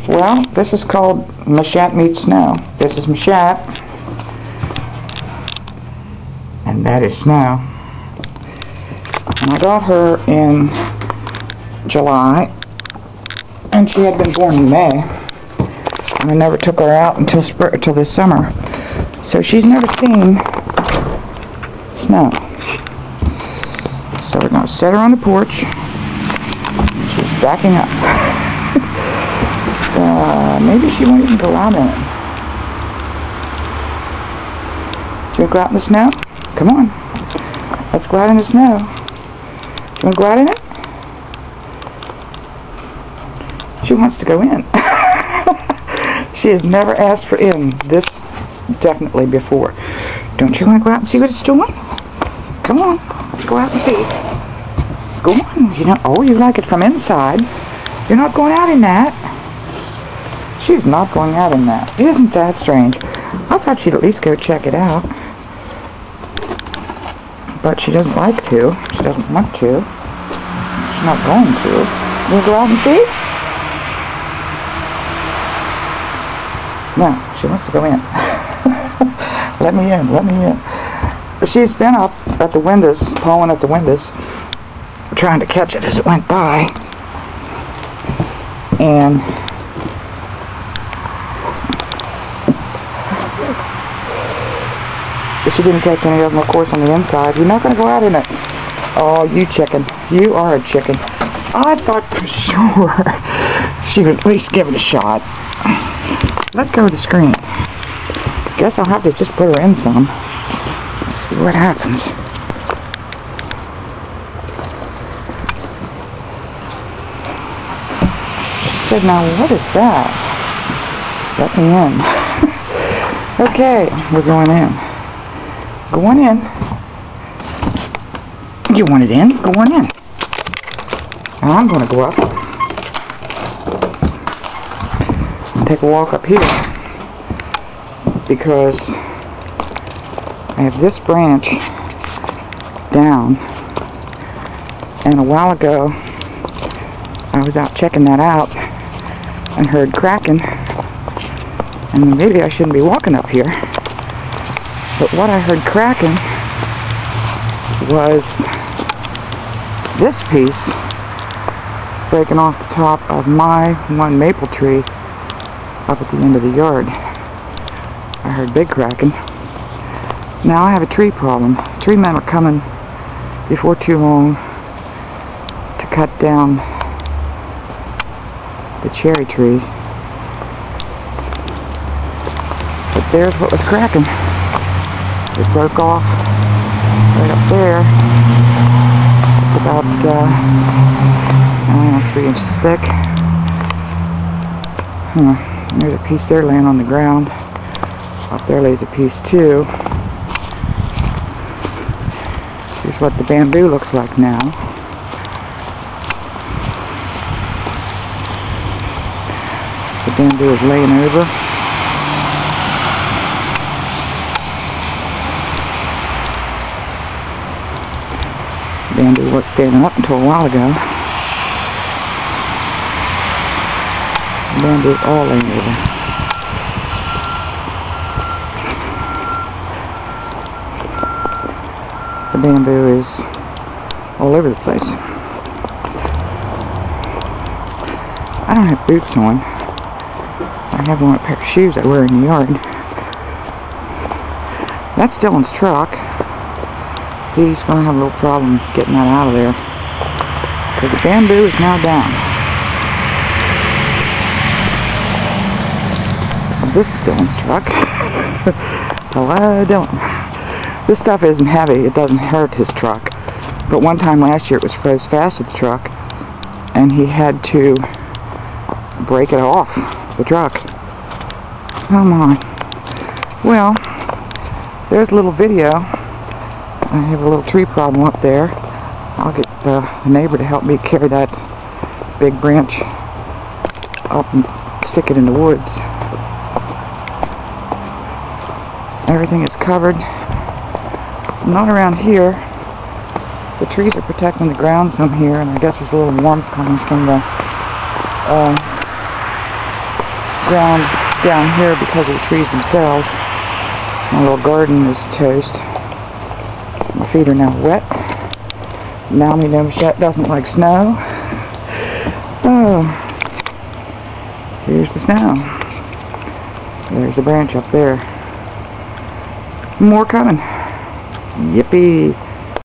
Well, this is called MaChatte meets snow. This is MaChatte, and that is Snow. And I got her in July, and she had been born in May, and I never took her out until this summer. So she's never seen snow. So we're going to set her on the porch. She's backing up. Maybe she won't even go out in it. Do you want to go out in the snow? Come on. Let's go out in the snow. Do you want to go out in it? She wants to go in. She has never asked for in this definitely before. Don't you want to go out and see what it's doing? Come on. Let's go out and see. Go on. You know, oh, you like it from inside. You're not going out in that. She's not going out in that. Isn't that strange? I thought she'd at least go check it out. But she doesn't like to. She doesn't want to. She's not going to. You want to go out and see? No, she wants to go in. Let me in, let me in. She's been up at the windows, pawing at the windows, trying to catch it as it went by. And she didn't catch any of them, of course, on the inside. You're not going to go out in it. Oh, you chicken. You are a chicken. I thought for sure she would at least give it a shot. Let go of the screen. Guess I'll have to just put her in some. Let's see what happens. She said, now what is that? Let me in. Okay, we're going in. Go on in. You want it in? Go on in. And I'm going to go up and take a walk up here because I have this branch down, and a while ago I was out checking that out and heard cracking, and maybe I shouldn't be walking up here. But what I heard cracking was this piece breaking off the top of my one maple tree up at the end of the yard. I heard big cracking. Now I have a tree problem. Tree men are coming before too long to cut down the cherry tree. But there's what was cracking. It broke off right up there. It's about, I don't know, 3 inches thick. There's a piece there laying on the ground. Up there lays a piece too. Here's what the bamboo looks like now. The bamboo is laying over. Bamboo was standing up until a while ago. The bamboo is all laying over. The bamboo is all over the place. I don't have boots on. I have on a pair of shoes I wear in the yard. That's Dylan's truck. He's going to have a little problem getting that out of there. So the bamboo is now down. This is Dylan's truck. Hello, Dylan. This stuff isn't heavy. It doesn't hurt his truck. But one time last year it was froze fast at the truck, and he had to break it off the truck. Oh my. Well, there's a little video. I have a little tree problem up there. I'll get the neighbor to help me carry that big branch up and stick it in the woods. Everything is covered. Not around here. The trees are protecting the ground some here, and I guess there's a little warmth coming from the ground down here because of the trees themselves. My little garden is toast. My feet are now wet. Now we know MaChatte doesn't like snow. Oh, here's the snow. There's a branch up there. More coming. Yippee!